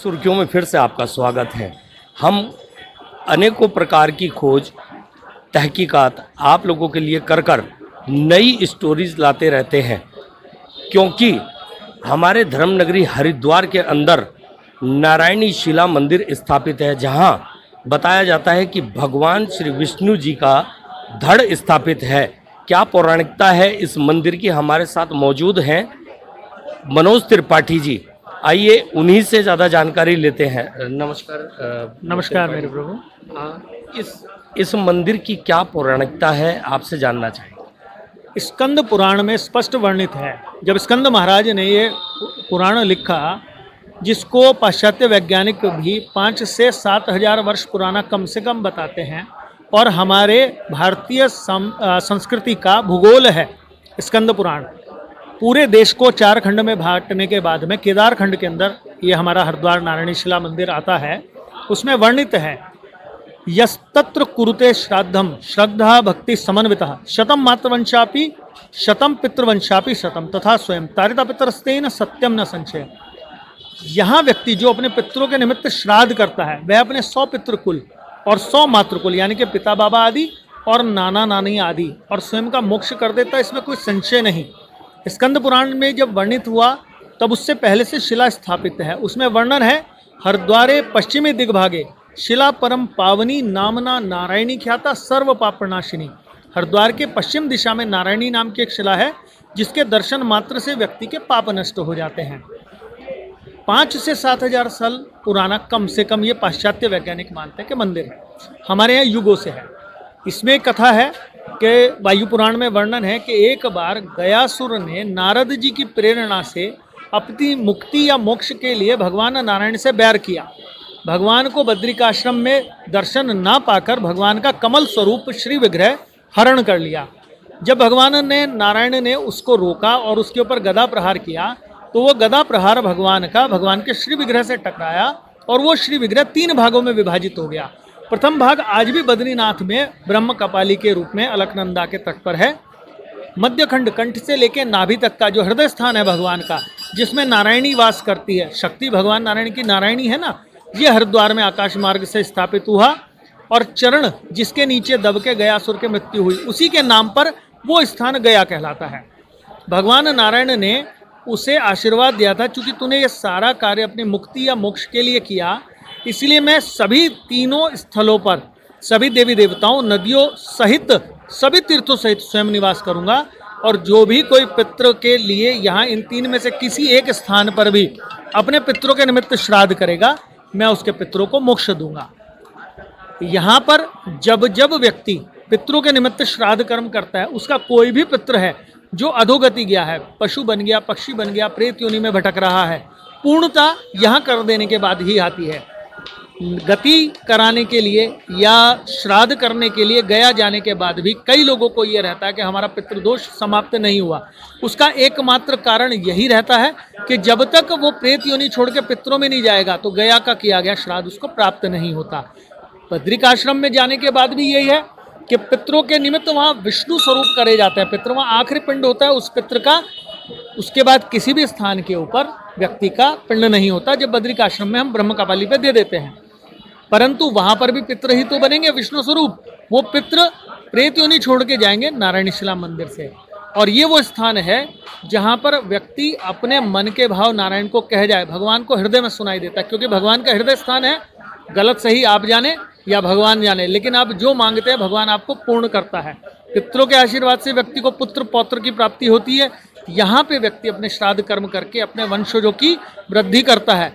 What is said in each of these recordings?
सुर्खियों में फिर से आपका स्वागत है। हम अनेकों प्रकार की खोज तहकीकात आप लोगों के लिए कर कर नई स्टोरीज लाते रहते हैं, क्योंकि हमारे धर्म नगरी हरिद्वार के अंदर नारायणी शिला मंदिर स्थापित है, जहां बताया जाता है कि भगवान श्री विष्णु जी का धड़ स्थापित है। क्या पौराणिकता है इस मंदिर की, हमारे साथ मौजूद हैं मनोज त्रिपाठी जी। आइए उन्हीं से ज़्यादा जानकारी लेते हैं। नमस्कार। नमस्कार मेरे प्रभु। इस मंदिर की क्या पौराणिकता है, आपसे जानना चाहेंगे। स्कंद पुराण में स्पष्ट वर्णित है। जब स्कंद महाराज ने ये पुराण लिखा, जिसको पाश्चात्य वैज्ञानिक भी 5 से 7 हजार वर्ष पुराना कम से कम बताते हैं, और हमारे भारतीय संस्कृति का भूगोल है स्कंद पुराण। पूरे देश को 4 खंड में बांटने के बाद में केदार खंड के अंदर ये हमारा हरिद्वार नारायणी शिला मंदिर आता है। उसमें वर्णित है, यस्तत्र कुरुते श्राद्धम श्रद्धा भक्ति समन्वितः शतम मातृवंशापि शतम पितृवंशापि शतम तथा स्वयं तारिता पितरस्तेन सत्यम न संशय। यहाँ व्यक्ति जो अपने पितरों के निमित्त श्राद्ध करता है, वह अपने 100 पितृकुल और 100 मातृकुल यानी कि पिता बाबा आदि और नाना नानी आदि और स्वयं का मोक्ष कर देता है। इसमें कोई संशय नहीं। स्कंद पुराण में जब वर्णित हुआ तब उससे पहले से शिला स्थापित है। उसमें वर्णन है, हरिद्वारे पश्चिमी दिग्भागे शिला परम पावनी नामना नारायणी ख्याता सर्व पापनाशिनी। हरिद्वार के पश्चिम दिशा में नारायणी नाम की एक शिला है, जिसके दर्शन मात्र से व्यक्ति के पाप नष्ट हो जाते हैं। 5 से 7 हजार साल पुराना कम से कम ये पाश्चात्य वैज्ञानिक मानते हैं कि मंदिर है। हमारे यहाँ युगों से है। इसमें कथा है कि वायु पुराण में वर्णन है कि एक बार गयासुर ने नारद जी की प्रेरणा से अपनी मुक्ति या मोक्ष के लिए भगवान नारायण से बैर किया। भगवान को बद्रिकाश्रम में दर्शन ना पाकर भगवान का कमल स्वरूप श्री विग्रह हरण कर लिया। जब भगवान ने नारायण ने उसको रोका और उसके ऊपर गदा प्रहार किया, तो वो गदा प्रहार भगवान के श्री विग्रह से टकराया और वो श्री विग्रह 3 भागों में विभाजित हो गया। प्रथम भाग आज भी बद्रीनाथ में ब्रह्म कपाली के रूप में अलकनंदा के तट पर है। मध्यखंड कंठ से लेकर नाभि तक का जो हृदय स्थान है भगवान का, जिसमें नारायणी वास करती है, शक्ति भगवान नारायण की नारायणी है ना, ये हरिद्वार में आकाश मार्ग से स्थापित हुआ। और चरण जिसके नीचे दब के गयासुर की मृत्यु हुई, उसी के नाम पर वो स्थान गया कहलाता है। भगवान नारायण ने उसे आशीर्वाद दिया था, चूंकि तूने ये सारा कार्य अपनी मुक्ति या मोक्ष के लिए किया, इसलिए मैं सभी 3 स्थलों पर सभी देवी देवताओं, नदियों सहित सभी तीर्थों सहित स्वयं निवास करूंगा। और जो भी कोई पितृ के लिए यहाँ इन 3 में से किसी एक स्थान पर भी अपने पितरों के निमित्त श्राद्ध करेगा, मैं उसके पितरों को मोक्ष दूंगा। यहाँ पर जब जब व्यक्ति पितरों के निमित्त श्राद्ध कर्म करता है, उसका कोई भी पितृ है जो अधोगति गया है, पशु बन गया, पक्षी बन गया, प्रेत योनि में भटक रहा है, पूर्णता यहाँ कर देने के बाद ही आती है। गति कराने के लिए या श्राद्ध करने के लिए गया जाने के बाद भी कई लोगों को ये रहता है कि हमारा पितृदोष समाप्त नहीं हुआ। उसका एकमात्र कारण यही रहता है कि जब तक वो प्रेत योनि छोड़ के पितरों में नहीं जाएगा, तो गया का किया गया श्राद्ध उसको प्राप्त नहीं होता। बद्रिकाश्रम में जाने के बाद भी यही है कि पितरों के निमित्त वहाँ विष्णु स्वरूप करे जाते हैं। पितृ वहाँ आखिरी पिंड होता है उस पितृ का, उसके बाद किसी भी स्थान के ऊपर व्यक्ति का पिंड नहीं होता। जब बद्रिकाश्रम में हम ब्रह्म कपाली पे दे देते हैं, परंतु वहाँ पर भी पितृ ही तो बनेंगे विष्णु स्वरूप। वो पितृ प्रेत योनि छोड़ के जाएंगे नारायणी शिला मंदिर से। और ये वो स्थान है जहाँ पर व्यक्ति अपने मन के भाव नारायण को कह जाए, भगवान को हृदय में सुनाई देता है, क्योंकि भगवान का हृदय स्थान है। गलत सही आप जाने या भगवान जाने, लेकिन आप जो मांगते हैं भगवान आपको पूर्ण करता है। पितरों के आशीर्वाद से व्यक्ति को पुत्र पौत्र की प्राप्ति होती है। यहाँ पे व्यक्ति अपने श्राद्ध कर्म करके अपने वंशजों की वृद्धि करता है।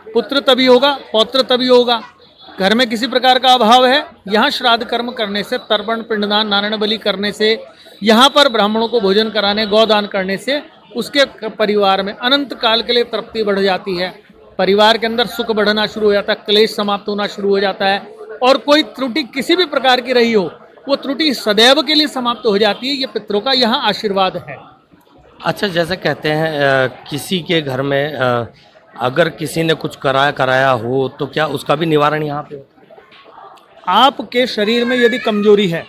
पुत्र तभी होगा, पौत्र तभी होगा। घर में किसी प्रकार का अभाव है, यहाँ श्राद्ध कर्म करने से, तर्पण पिंडदान नारायण बलि करने से, यहाँ पर ब्राह्मणों को भोजन कराने, गौदान करने से उसके परिवार में अनंत काल के लिए तृप्ति बढ़ जाती है। परिवार के अंदर सुख बढ़ना शुरू हो जाता है, क्लेश समाप्त होना शुरू हो जाता है, और कोई त्रुटि किसी भी प्रकार की रही हो, वो त्रुटि सदैव के लिए समाप्त हो जाती है। ये पितरों का यहाँ आशीर्वाद है। अच्छा, जैसे कहते हैं किसी के घर में अगर किसी ने कुछ कराया हो, तो क्या उसका भी निवारण यहाँ पे होता है? आपके शरीर में यदि कमजोरी है,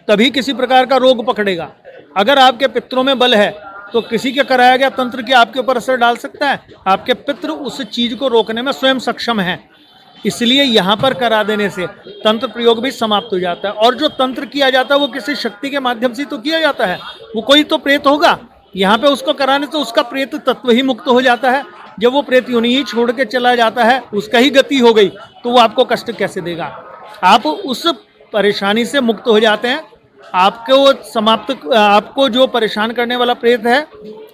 तभी किसी प्रकार का रोग पकड़ेगा। अगर आपके पितरों में बल है, तो किसी के कराया गया तंत्र की आपके ऊपर असर डाल सकता है? आपके पितृ उस चीज को रोकने में स्वयं सक्षम है, इसलिए यहाँ पर करा देने से तंत्र प्रयोग भी समाप्त हो जाता है। और जो तंत्र किया जाता है वो किसी शक्ति के माध्यम से तो किया जाता है, वो कोई तो प्रेत होगा, यहाँ पे उसको कराने से उसका प्रेत तत्व ही मुक्त हो जाता है। जब वो प्रेत यूं ही छोड़ के चला जाता है, उसका ही गति हो गई, तो वो आपको कष्ट कैसे देगा? आप उस परेशानी से मुक्त हो जाते हैं। आपको जो परेशान करने वाला प्रेत है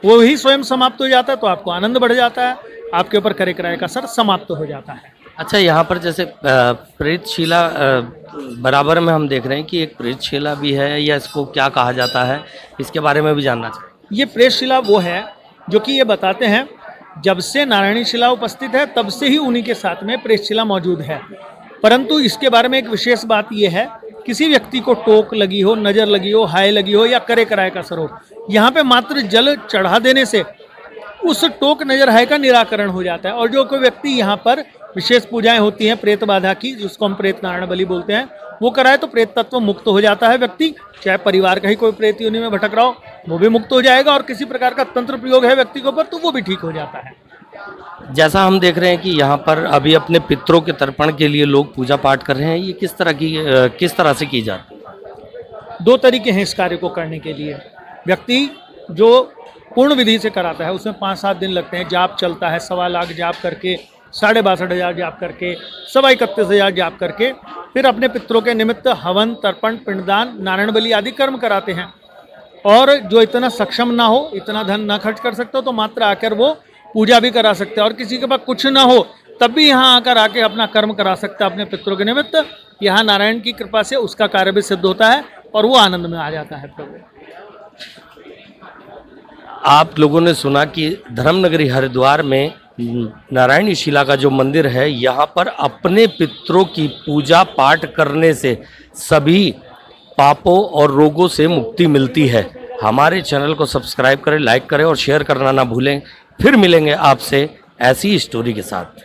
वो ही स्वयं समाप्त हो जाता है, तो आपको आनंद बढ़ जाता है, आपके ऊपर करे कराए का असर समाप्त हो जाता है। अच्छा, यहाँ पर जैसे प्रेतशिला बराबर में हम देख रहे हैं कि एक प्रेतशिला भी है, या इसको क्या कहा जाता है, इसके बारे में भी जानना चाहिए। ये प्रेतशिला वो है जो कि ये बताते हैं जब से नारायणी शिला उपस्थित है तब से ही उन्हीं के साथ में प्रेतशिला मौजूद है। परंतु इसके बारे में एक विशेष बात यह है, किसी व्यक्ति को टोक लगी हो, नज़र लगी हो, हाय लगी हो या करे कराए का असर हो, यहाँ पे मात्र जल चढ़ा देने से उस टोक नजर हाय का निराकरण हो जाता है। और जो कोई व्यक्ति यहाँ पर विशेष पूजाएं होती हैं प्रेत बाधा की, जिसको हम प्रेत नारायण बलि बोलते हैं, वो कराए तो प्रेत तत्व मुक्त हो जाता है व्यक्ति। चाहे परिवार का ही कोई प्रेत योनि में भटक रहा हो वो भी मुक्त हो जाएगा, और किसी प्रकार का तंत्र प्रयोग है व्यक्ति के ऊपर तो वो भी ठीक हो जाता है। जैसा हम देख रहे हैं कि यहाँ पर अभी अपने पितरों के तर्पण के लिए लोग पूजा पाठ कर रहे हैं, ये किस तरह से की जाती है? 2 तरीके हैं इस कार्य को करने के लिए। व्यक्ति जो पूर्ण विधि से कराता है उसमें 5-7 दिन लगते हैं। जाप चलता है, 1.25 लाख जाप करके, 62,500 जाप करके, 31,000 जाप करके, फिर अपने पितरों के निमित्त हवन, तर्पण, पिंडदान, नारायण बलि आदि कर्म कराते हैं। और जो इतना सक्षम ना हो, इतना धन ना खर्च कर सकता हो, तो मात्र आकर वो पूजा भी करा सकते हैं। और किसी के पास कुछ ना हो तब भी यहाँ आकर आके अपना कर्म करा सकता है अपने पितरों के निमित्त। यहाँ नारायण की कृपा से उसका कार्य भी सिद्ध होता है और वो आनंद में आ जाता है प्रभु। आप लोगों ने सुना कि धर्मनगरी हरिद्वार में नारायणी शिला का जो मंदिर है, यहाँ पर अपने पितरों की पूजा पाठ करने से सभी पापों और रोगों से मुक्ति मिलती है। हमारे चैनल को सब्सक्राइब करें, लाइक करें और शेयर करना ना भूलें। फिर मिलेंगे आपसे ऐसी स्टोरी के साथ।